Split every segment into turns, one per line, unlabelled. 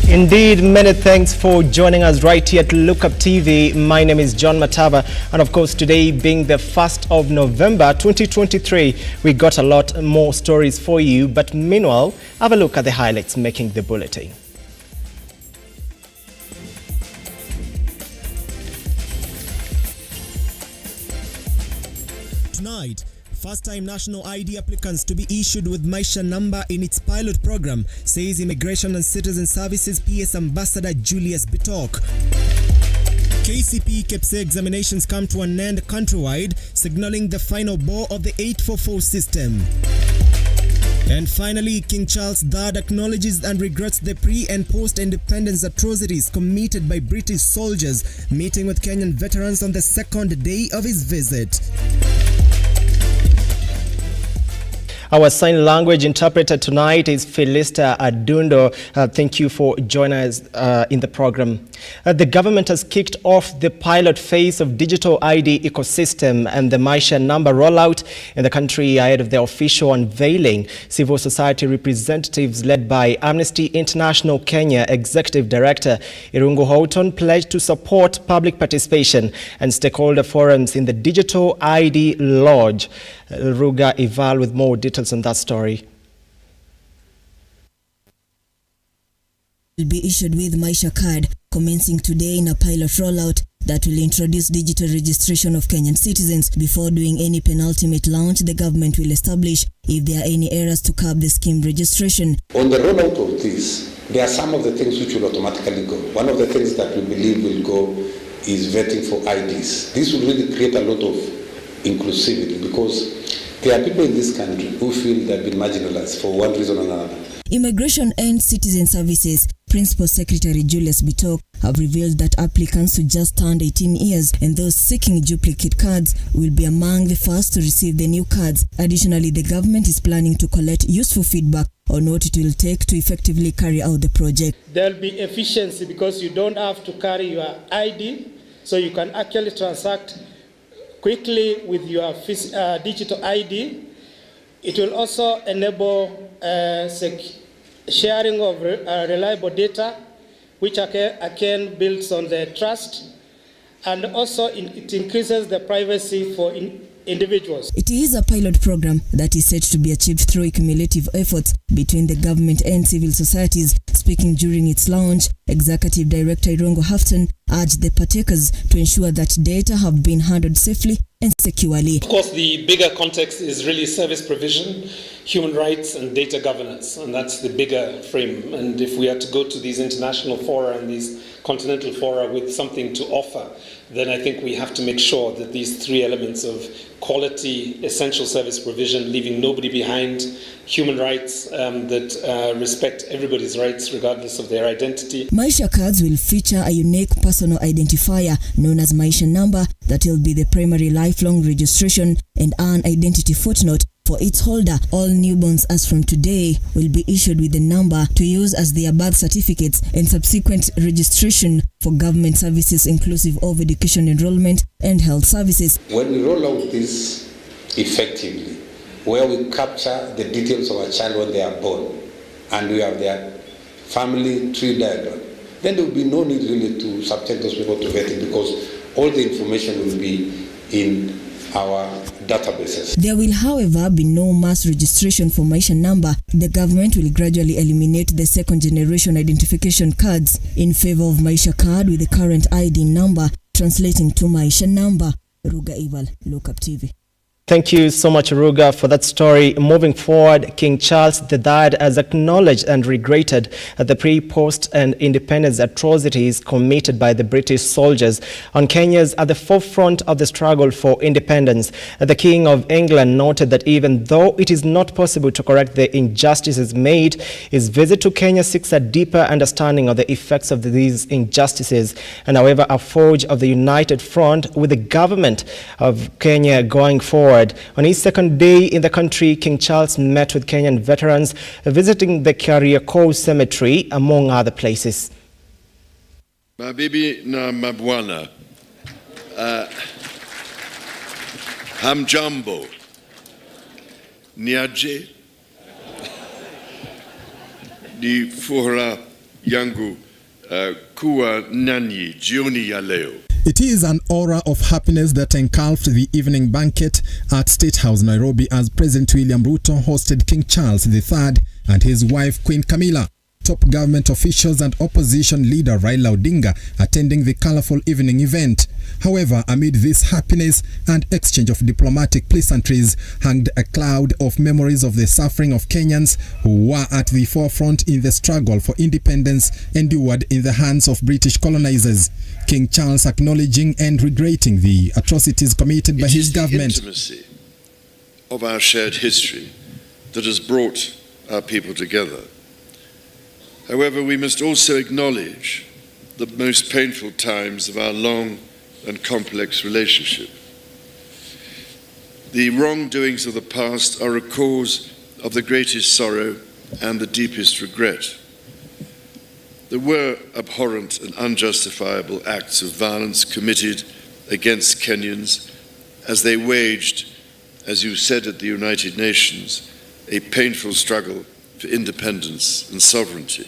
Indeed, many thanks for joining us right here at Lookuptv. My name is John Matava, and of course today being the 1st of November 2023, we got a lot more stories for you, but meanwhile, have a look at the highlights making the bulletin.
Tonight, first-time national ID applicants to be issued with Maisha number in its pilot program, says Immigration and Citizen Services PS Ambassador Julius Bitok. KCP KPSE examinations come to an end countrywide, signaling the final ball of the 844 system. And finally, King Charles III acknowledges and regrets the pre- and post-independence atrocities committed by British soldiers, meeting with Kenyan veterans on the second day of his visit.
Our sign language interpreter tonight is Felista Adundo. Thank you for joining us in the program. The government has kicked off the pilot phase of digital ID ecosystem and the Maisha number rollout in the country ahead of the official unveiling. Civil society representatives led by Amnesty International Kenya Executive Director Irungu Houghton pledged to support public participation and stakeholder forums in the Digital ID Lodge. Ruga Ival with more details on that story.
Will be issued with Maisha card commencing today in a pilot rollout that will introduce digital registration of Kenyan citizens. Before doing any penultimate launch, the government will establish if there are any errors to curb the scheme registration.
On the rollout of this, there are some of the things which will automatically go. One of the things that we believe will go is vetting for IDs. This will really create a lot of inclusivity because there are people in this country who feel they've been marginalized for one reason or another.
Immigration and Citizen Services Principal Secretary Julius Bitok have revealed that applicants who just turned 18 years and those seeking duplicate cards will be among the first to receive the new cards. Additionally, the government is planning to collect useful feedback on what it will take to effectively carry out the project.
There'll be efficiency because you don't have to carry your ID, so you can actually transact quickly with your digital ID. It will also enable sharing of reliable data, which again builds on the trust, and also it increases the privacy for individuals.
It is a pilot program that is set to be achieved through cumulative efforts between the government and civil societies. Speaking during its launch, Executive Director Irungu Houghton urged the partakers to ensure that data have been handled safely and securely.
Of course, the bigger context is really service provision, human rights and data governance, and that's the bigger frame. And if we are to go to these international fora and these continental fora with something to offer, then I think we have to make sure that these three elements of quality, essential service provision, leaving nobody behind, human rights that respect everybody's rights regardless of their identity.
Maisha cards will feature a unique personal identifier known as Maisha number that will be the primary lifelong registration and an identity footnote for its holder. All newborns as from today will be issued with the number to use as their birth certificates and subsequent registration for government services inclusive of education enrollment and health services.
When we roll out this effectively, where we capture the details of a child when they are born and we have their family tree diagram, then there will be no need really to subject those people to vetting because all the information will be in our databases.
There will, however, be no mass registration for Maisha number. The government will gradually eliminate the second generation identification cards in favor of Maisha card with the current ID number translating to Maisha number. Ruga Ival, Lookuptv.
Thank you so much, Ruga, for that story. Moving forward, King Charles III has acknowledged and regretted the pre-post and independence atrocities committed by the British soldiers on Kenyans at the forefront of the struggle for independence. The King of England noted that even though it is not possible to correct the injustices made, his visit to Kenya seeks a deeper understanding of the effects of these injustices and, however, a forge of the united front with the government of Kenya going forward. On his second day in the country, King Charles met with Kenyan veterans visiting the Kariakoo Cemetery, among other places.
Mabibi na mabwana, hamjambo, niaje, ni furaha yangu kuwa nanyi jioni ya leo.
It is an aura of happiness that engulfed the evening banquet at State House, Nairobi, as President William Ruto hosted King Charles III and his wife Queen Camilla. Top government officials and opposition leader Raila Odinga attending the colorful evening event. However, amid this happiness and exchange of diplomatic pleasantries hung a cloud of memories of the suffering of Kenyans who were at the forefront in the struggle for independence endured in the hands of British colonizers. King Charles acknowledging and regretting the atrocities committed by his government.
It is the intimacy of our shared history that has brought our people together. However, we must also acknowledge the most painful times of our long and complex relationship. The wrongdoings of the past are a cause of the greatest sorrow and the deepest regret. There were abhorrent and unjustifiable acts of violence committed against Kenyans as they waged, as you said at the United Nations, a painful struggle for independence and sovereignty.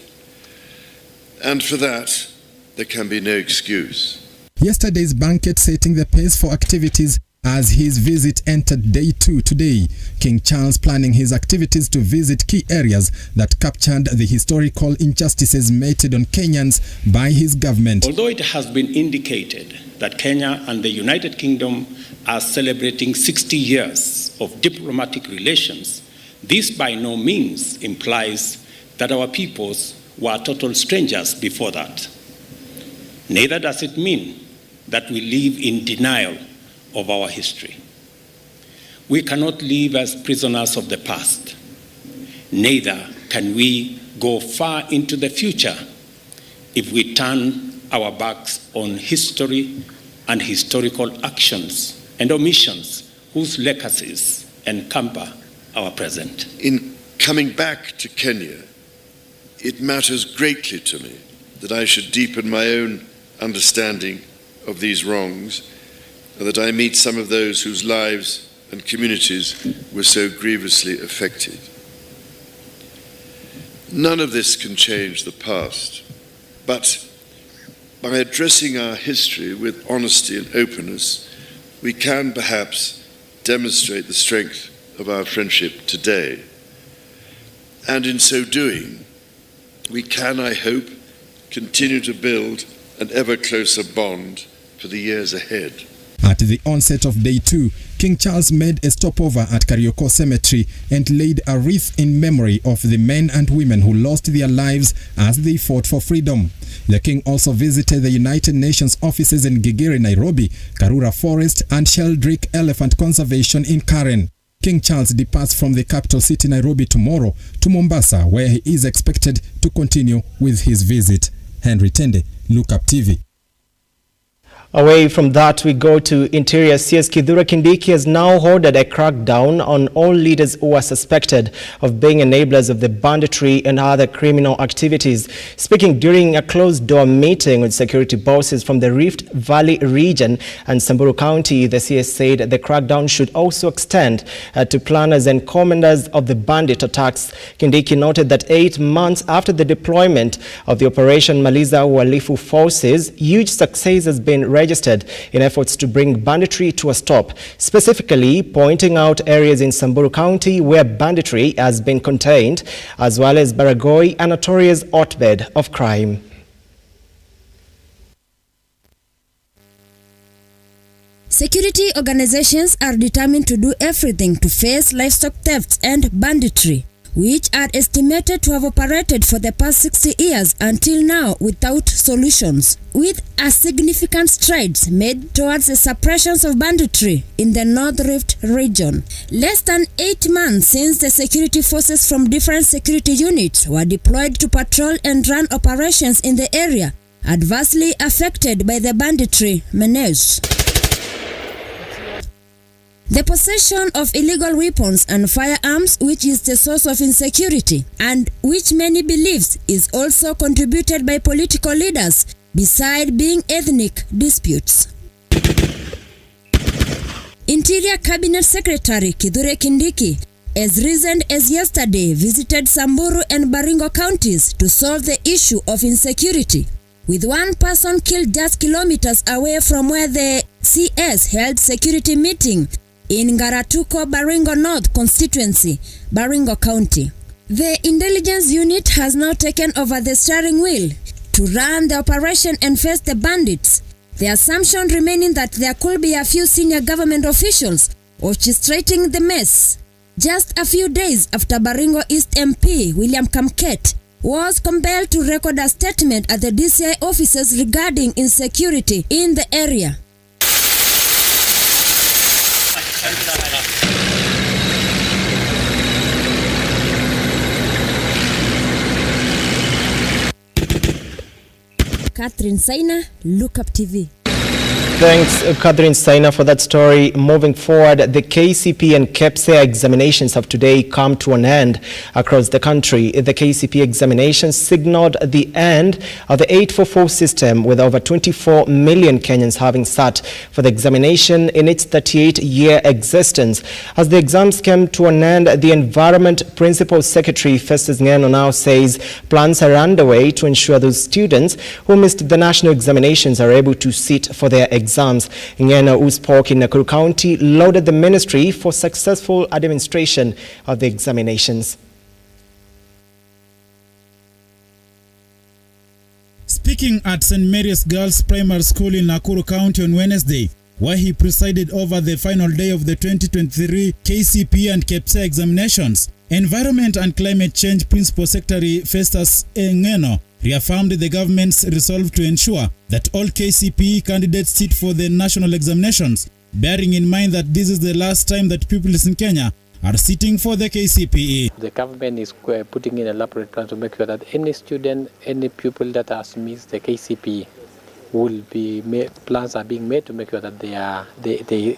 And for that, there can be no excuse.
Yesterday's banquet setting the pace for activities as his visit entered day 2 today. King Charles planning his activities to visit key areas that captured the historical injustices meted on Kenyans by his government.
Although it has been indicated that Kenya and the United Kingdom are celebrating 60 years of diplomatic relations, this by no means implies that our peoples were total strangers before that. Neither does it mean that we live in denial of our history. We cannot live as prisoners of the past. Neither can we go far into the future if we turn our backs on history and historical actions and omissions whose legacies encumber our present.
In coming back to Kenya, it matters greatly to me that I should deepen my own understanding of these wrongs, and that I meet some of those whose lives and communities were so grievously affected. None of this can change the past, but by addressing our history with honesty and openness, we can perhaps demonstrate the strength of our friendship today. And in so doing, we can, I hope, continue to build an ever closer bond for the years ahead.
At the onset of day 2, King Charles made a stopover at Karioko Cemetery and laid a wreath in memory of the men and women who lost their lives as they fought for freedom. The king also visited the United Nations offices in Gigiri, Nairobi, Karura Forest and Sheldrick Elephant Conservation in Karen. King Charles departs from the capital city Nairobi tomorrow to Mombasa, where he is expected to continue with his visit. Henry Tende, Lookuptv.
Away from that, we go to Interior. CS Kithure Kindiki has now ordered a crackdown on all leaders who are suspected of being enablers of the banditry and other criminal activities. Speaking during a closed-door meeting with security bosses from the Rift Valley region and Samburu County, the CS said the crackdown should also extend to planners and commanders of the bandit attacks. Kindiki noted that 8 months after the deployment of the Operation Maliza Uhalifu forces, huge success has been registered in efforts to bring banditry to a stop, specifically pointing out areas in Samburu County where banditry has been contained, as well as Baragoi, a notorious hotbed of crime.
Security organizations are determined to do everything to face livestock thefts and banditry, which are estimated to have operated for the past 60 years until now without solutions, with a significant strides made towards the suppression of banditry in the North Rift region. Less than 8 months since the security forces from different security units were deployed to patrol and run operations in the area adversely affected by the banditry menace. The possession of illegal weapons and firearms, which is the source of insecurity and which many believes is also contributed by political leaders, beside being ethnic disputes. Interior Cabinet Secretary Kithure Kindiki as recent as yesterday, visited Samburu and Baringo counties to solve the issue of insecurity, with one person killed just kilometers away from where the CS held security meeting in Ngaratuko, Baringo North constituency, Baringo County. The intelligence unit has now taken over the steering wheel to run the operation and face the bandits. The assumption remaining that there could be a few senior government officials orchestrating the mess. Just a few days after Baringo East MP William Kamket was compelled to record a statement at the DCI offices regarding insecurity in the area. Catherine Saina, Lookuptv.
Thanks, Catherine Saina, for that story. Moving forward, the KCP and KPSEA examinations of today come to an end across the country. The KCP examinations signaled the end of the 844 system, with over 24 million Kenyans having sat for the examination in its 38-year existence. As the exams came to an end, the Environment Principal Secretary Festus Ngeno now says plans are underway to ensure those students who missed the national examinations are able to sit for their exams. Ngeno, who spoke in Nakuru County, lauded the ministry for successful administration of the examinations.
Speaking at St. Mary's Girls Primary School in Nakuru County on Wednesday, where he presided over the final day of the 2023 KCP and KPSEA examinations, Environment and Climate Change Principal Secretary Festus Ngeno reaffirmed the government's resolve to ensure that all KCPE candidates sit for the national examinations, bearing in mind that this is the last time that pupils in Kenya are sitting for the KCPE.
The government is putting in elaborate plan to make sure that any student, any pupil that has missed the KCPE will be made, plans are being made to make sure that they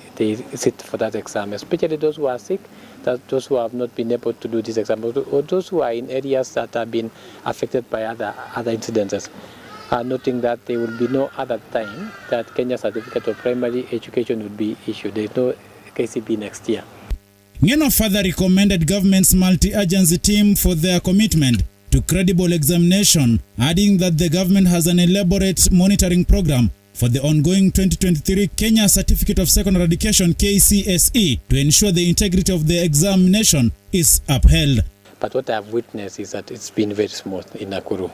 sit for that exam, especially those who are sick, that those who have not been able to do this exam, or those who are in areas that have been affected by other incidences. Noting that there will be no other time that Kenya Certificate of Primary Education will be issued. There is no KCP next year.
Ngeno further recommended government's multi-agency team for their commitment to credible examination, adding that the government has an elaborate monitoring program for the ongoing 2023 Kenya Certificate of Secondary Education KCSE to ensure the integrity of the examination is upheld.
But what I have witnessed is that it's been very smooth in Nakuru.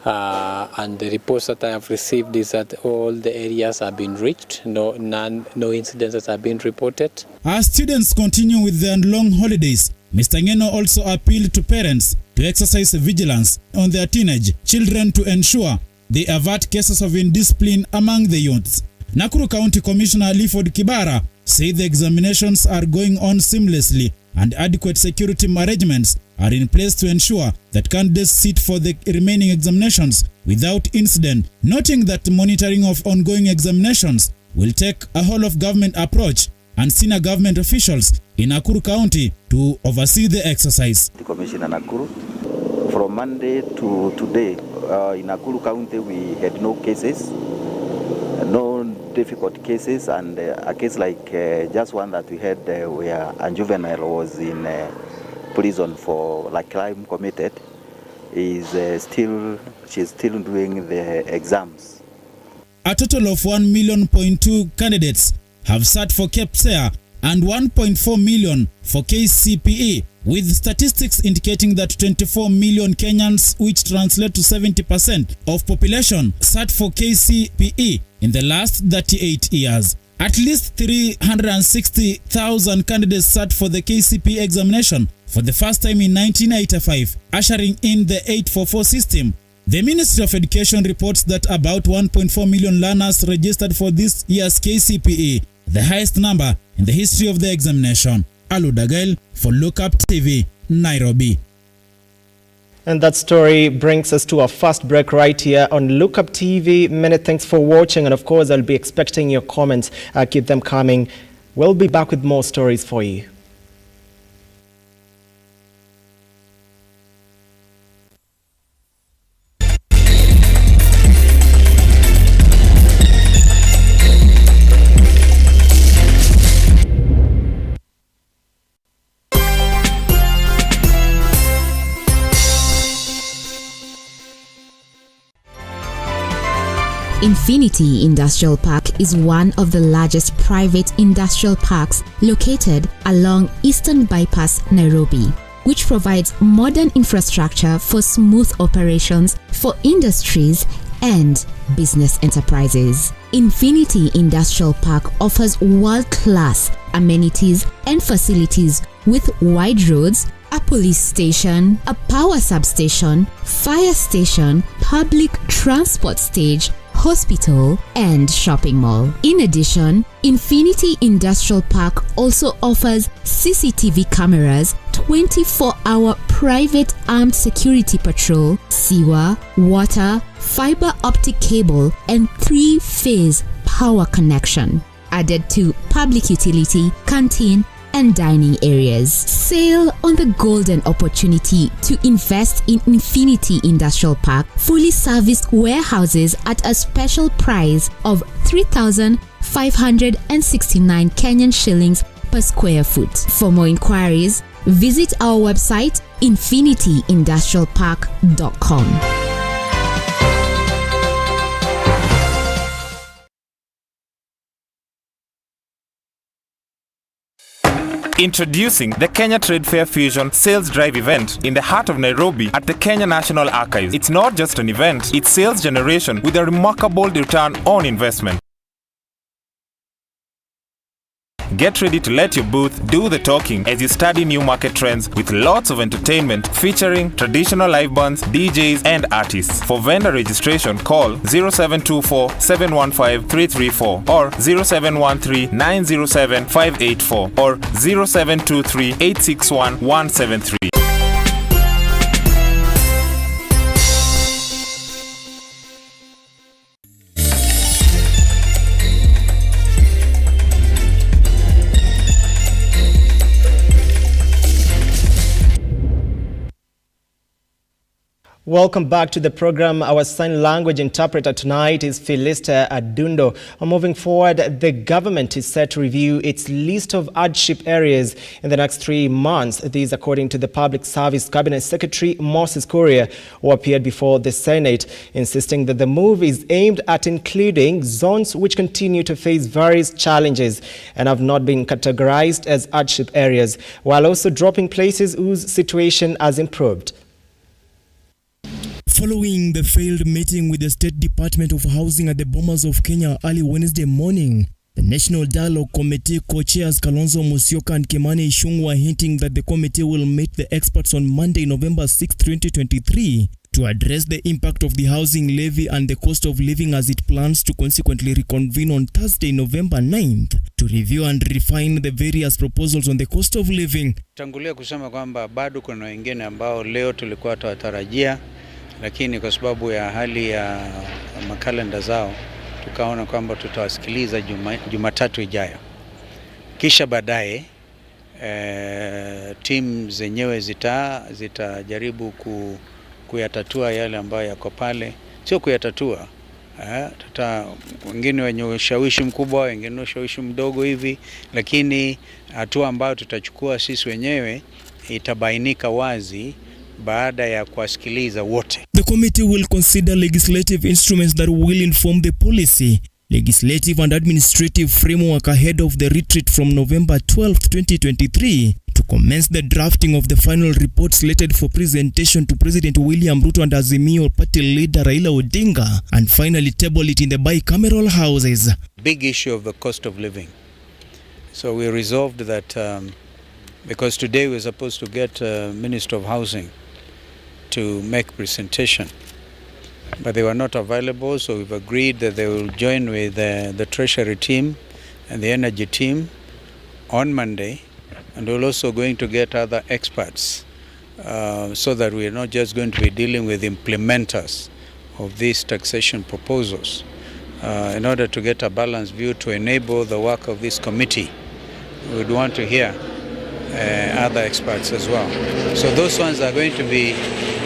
And the reports that I have received is that all the areas have been reached, no incidences have been reported.
As students continue with their long holidays, Mr. Ngeno also appealed to parents to exercise vigilance on their teenage children to ensure they avert cases of indiscipline among the youths. Nakuru County Commissioner Clifford Kibara said the examinations are going on seamlessly and adequate security arrangements are in place to ensure that candidates sit for the remaining examinations without incident, noting that monitoring of ongoing examinations will take a whole-of-government approach and senior government officials in Nakuru County to oversee the exercise.
The Commissioner Nakuru, from Monday to today, in Nakuru County we had no cases, no difficult cases, and a case like just one that we had where a juvenile was in prison for like crime committed is she's still doing the exams.
A total of 1.2 million candidates have sat for KPSEA and 1.4 million for KCPE, with statistics indicating that 24 million Kenyans, which translate to 70% of population, sat for KCPE in the last 38 years. At least 360,000 candidates sat for the KCPE examination for the first time in 1985, ushering in the 844 system. The Ministry of Education reports that about 1.4 million learners registered for this year's KCPE, the highest number in the history of the examination. Aludagail for Lookuptv, Nairobi.
And that story brings us to our first break right here on Lookuptv. Many thanks for watching, and of course I'll be expecting your comments. Keep them coming. We'll be back with more stories for you.
Infinity Industrial Park is one of the largest private industrial parks located along Eastern Bypass, Nairobi, which provides modern infrastructure for smooth operations for industries and business enterprises. Infinity Industrial Park offers world-class amenities and facilities with wide roads, a police station, a power substation, fire station, public transport stage, hospital, and shopping mall. In addition, Infinity Industrial Park also offers CCTV cameras, 24-hour private armed security patrol, sewer, water, fiber optic cable, and 3-phase power connection, added to public utility, canteen, and dining areas. Sail on the golden opportunity to invest in Infinity Industrial Park fully serviced warehouses at a special price of 3,569 Kenyan shillings per square foot. For more inquiries, visit our website infinityindustrialpark.com.
Introducing the Kenya Trade Fair Fusion Sales Drive event in the heart of Nairobi at the Kenya National Archives. It's not just an event, it's sales generation with a remarkable return on investment. Get ready to let your booth do the talking as you study new market trends with lots of entertainment featuring traditional live bands, DJs, and artists. For vendor registration, call 0724 715 334 or 0713 907 584 or 0723 861 173.
Welcome back to the program. Our sign language interpreter tonight is Philista Adundo. Moving forward, the government is set to review its list of hardship areas in the next 3 months. This according to the Public Service Cabinet Secretary Moses Kuria, who appeared before the Senate, insisting that the move is aimed at including zones which continue to face various challenges and have not been categorized as hardship areas, while also dropping places whose situation has improved.
Following the failed meeting with the State Department of Housing at the Bomas of Kenya early Wednesday morning, the National Dialogue Committee co-chairs Kalonzo Musyoka and Kimani Ichung'wah were hinting that the committee will meet the experts on Monday, November 6, 2023, to address the impact of the housing levy and the cost of living, as it plans to consequently reconvene on Thursday, November 9th, to review and refine the various proposals on the cost of living.
Tangulia kusema kwamba bado kuna wengine ambao leo tulikuwa tuwatarajia, lakini kwa sababu ya hali ya makalenda zao tukaona kwamba tutawasikiliza Jumatatu ijayo. Kisha baadaye timu zenyewe zitajaribu kuyatatua yale ambayo yako pale. Sio kuyatatua, wengine wenye ushawishi mkubwa, wengine ushawishi mdogo hivi, lakini hatua ambayo tutachukua sisi wenyewe itabainika wazi baada ya kuwasikiliza wote.
The committee will consider legislative instruments that will inform the policy, legislative and administrative framework ahead of the retreat from November 12, 2023, to commence the drafting of the final report slated for presentation to President William RUTO and Azimio party leader Raila Odinga, and finally table it in the bicameral houses.
Big issue of the cost of living. So we resolved that because today we're supposed to get Minister of Housing to make presentation, but they were not available, so we've agreed that they will join with the Treasury team and the Energy team on Monday, and we're also going to get other experts so that we're not just going to be dealing with implementers of these taxation proposals in order to get a balanced view to enable the work of this committee. We would want to hear other experts as well. So those ones are going to be,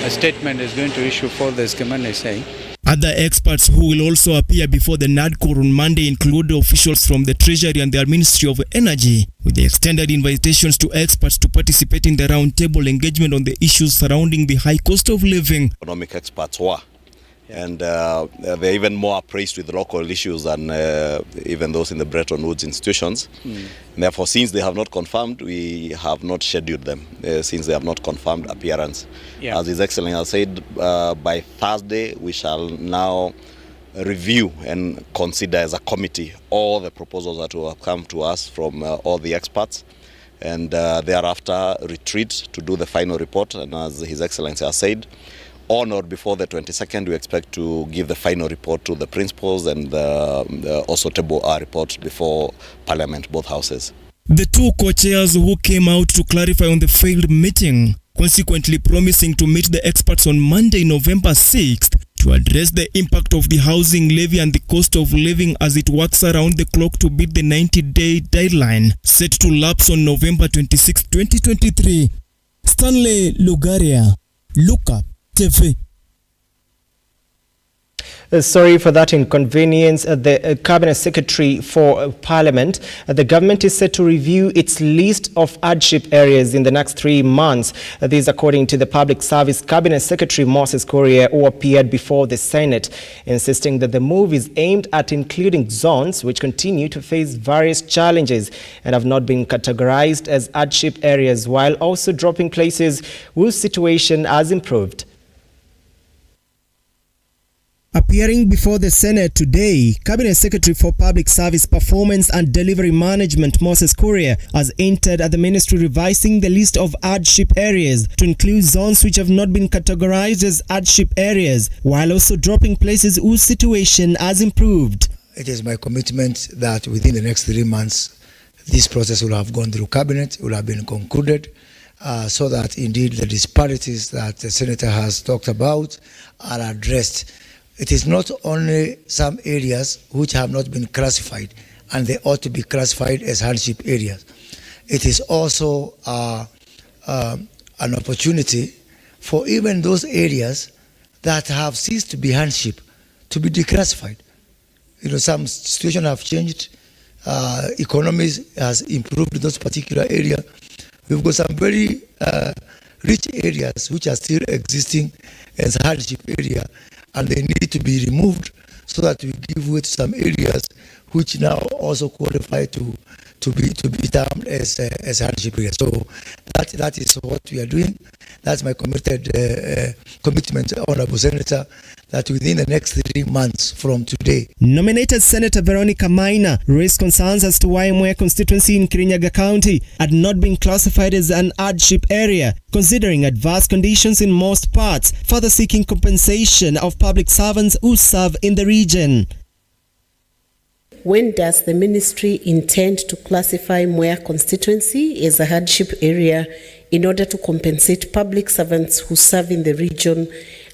a statement is going to issue for the Kimani say.
Other experts who will also appear before the NADCO on Monday include officials from the Treasury and the Ministry of Energy, with the extended invitations to experts to participate in the roundtable engagement on the issues surrounding the high cost of living.
Economic experts were, And they're even more appraised with local issues than even those in the Bretton Woods institutions. Therefore, since they have not confirmed, we have not scheduled them, since they have not confirmed appearance. As His Excellency has said, by Thursday, we shall now review and consider as a committee all the proposals that will have come to us from all the experts, and thereafter retreat to do the final report. And as His Excellency has said, on or before the 22nd, we expect to give the final report to the principals and also table our report before Parliament, both houses.
The two co-chairs who came out to clarify on the failed meeting, consequently promising to meet the experts on Monday, November 6th, to address the impact of the housing levy and the cost of living as it works around the clock to beat the 90-day deadline set to lapse on November 26, 2023. Stanley Lugaria, Lookuptv.
Sorry for that inconvenience. The Cabinet Secretary for Parliament, the government is set to review its list of hardship areas in the next 3 months. This according to the Public Service Cabinet Secretary Moses Kuria, who appeared before the Senate, insisting that the move is aimed at including zones which continue to face various challenges and have not been categorized as hardship areas, while also dropping places whose situation has improved.
Appearing before the Senate today, Cabinet Secretary for Public Service Performance and Delivery Management Moses Kuria has hinted at the ministry revising the list of hardship areas to include zones which have not been categorized as hardship areas, while also dropping places whose situation has improved.
It is my commitment that within the next 3 months, this process will have gone through Cabinet, will have been concluded, so that indeed the disparities that the Senator has talked about are addressed. It is not only some areas which have not been classified and they ought to be classified as hardship areas. It is also an opportunity for even those areas that have ceased to be hardship to be declassified. You know, some situations have changed, economies has improved in those particular areas. We've got some very rich areas which are still existing as hardship area, and they need to be removed so that we give way to some areas which now also qualify to be termed as hardship areas. So that is what we are doing. That's my commitment, Honorable Senator, that within the next 3 months from today.
Nominated Senator Veronica Maina raised concerns as to why Mwea constituency in Kirinyaga County had not been classified as an hardship area, considering adverse conditions in most parts, further seeking compensation of public servants who serve in the region.
When does the ministry intend to classify Mwea constituency as a hardship area in order to compensate public servants who serve in the region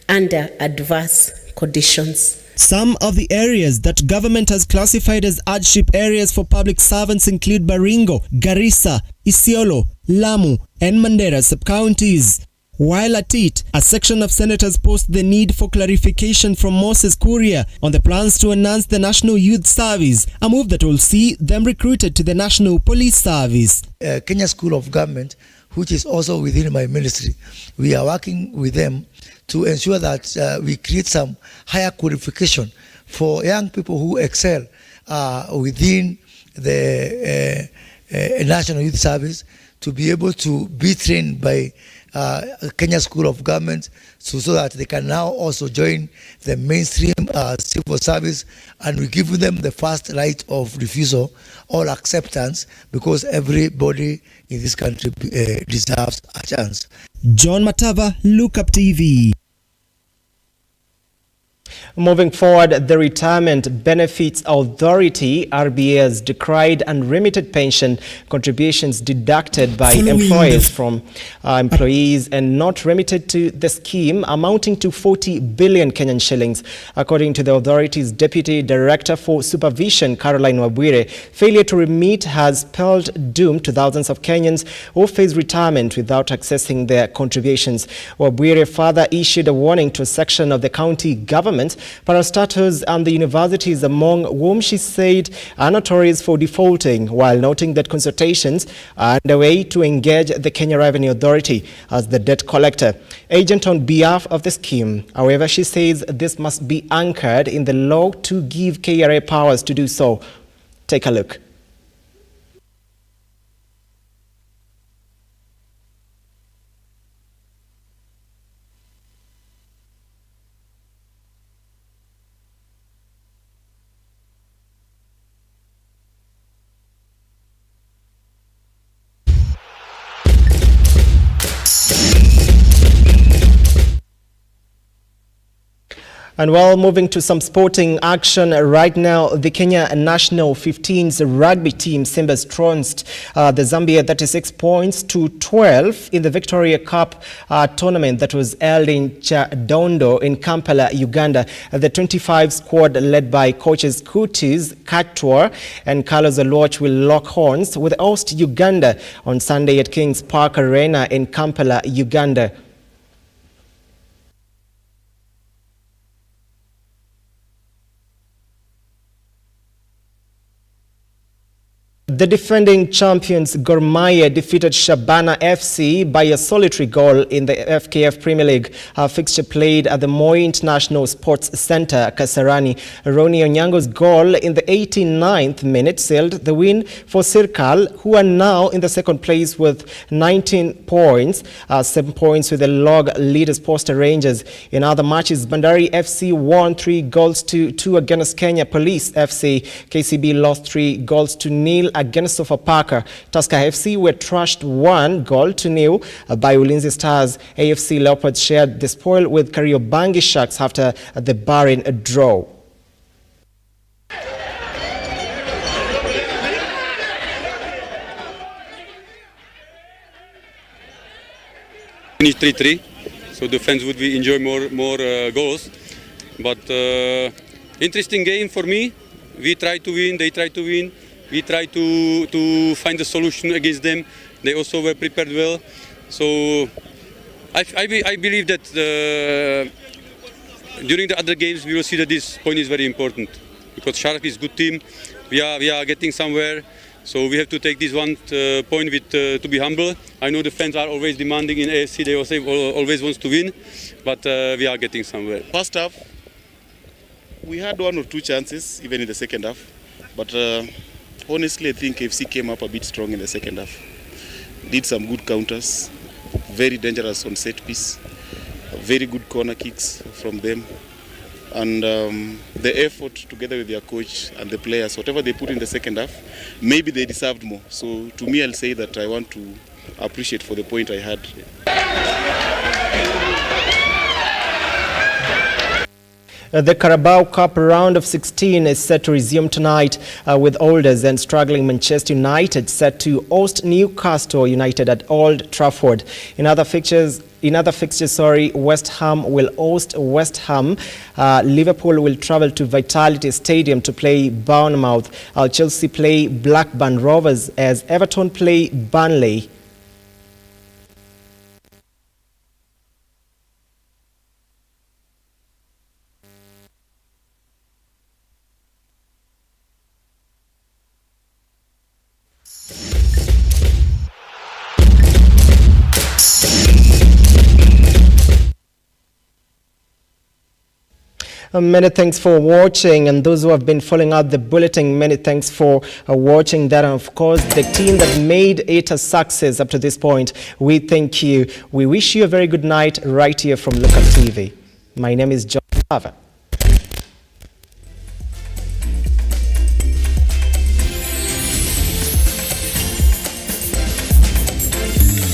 under adverse conditions?
Some of the areas that government has classified as hardship areas for public servants include Baringo, Garissa, Isiolo, Lamu, and Mandera sub-counties. While at it, a section of senators posed the need for clarification from Moses Kuria on the plans to enhance the National Youth Service, a move that will see them recruited to the National Police Service.
Kenya School of Government, which is also within my ministry, we are working with them to ensure that we create some higher qualification for young people who excel within the National Youth Service to be able to be trained by Kenya School of Government so that they can now also join the mainstream civil service, and we give them the first right of refusal or acceptance, because everybody in this country deserves a chance.
John Matava, Lookuptv.
Moving forward, the Retirement Benefits Authority, RBA, has decried unremitted pension contributions deducted by employers from employees and not remitted to the scheme, amounting to 40 billion Kenyan shillings. According to the authority's Deputy Director for Supervision, Caroline Wabwire, failure to remit has spelled doom to thousands of Kenyans who face retirement without accessing their contributions. Wabwire further issued a warning to a section of the county government tournament, parastatals and the universities, among whom she said are notorious for defaulting, while noting that consultations are underway to engage the Kenya Revenue Authority as the debt collector agent on behalf of the scheme. However, she says this must be anchored in the law to give KRA powers to do so. Take a look. And while moving to some sporting action right now, the Kenya national 15s rugby team Simba trounced the Zambia 36 points to 12 in the Victoria Cup tournament that was held in Chadondo in Kampala, Uganda. The 25 squad led by coaches Kutis, Katwa and Carlos Aloch will lock horns with host Uganda on Sunday at Kings Park Arena in Kampala, Uganda. The defending champions Gor Mahia defeated Shabana FC by a solitary goal in the FKF Premier League fixture played at the Moi International Sports Centre, Kasarani. Ronnie Onyango's goal in the 89th minute sealed the win for Sirkal, who are now in the second place with 19 points, 7 points with the log leaders Posta Rangers. In other matches, Bandari FC won 3-2 against Kenya Police FC. KCB lost 3-0 against Sofapaka. Tusker FC were trashed 1-0 by Ulinzi Stars. AFC Leopards shared the spoil with Kariobangi Sharks after the barren draw.
Finish 3-3, so the fans would enjoy more goals. But interesting game for me. We try to win, they try to win. We try to find a solution against them. They also were prepared well. So I believe that during the other games we will see that this point is very important, because Shark is a good team. We are getting somewhere. So we have to take this one point with to be humble. I know the fans are always demanding in AFC. They always want to win, but we are getting somewhere.
First half, we had 1 or 2 chances, even in the second half. But honestly, I think AFC came up a bit strong in the second half. Did some good counters, very dangerous on set piece, very good corner kicks from them. And the effort together with their coach and the players, whatever they put in the second half, maybe they deserved more. So to me, I'll say that I want to appreciate for the point I had.
The Carabao Cup round of 16 is set to resume tonight with olders and struggling Manchester United set to host Newcastle United at Old Trafford. In other fixtures, West Ham will host West Ham. Liverpool will travel to Vitality Stadium to play Bournemouth. Chelsea play Blackburn Rovers as Everton play Burnley. Many thanks for watching, and those who have been following up the bulletin, many thanks for watching that. And of course, the team that made it a success up to this point, we thank you. We wish you a very good night right here from Lookuptv. My name is John Lava.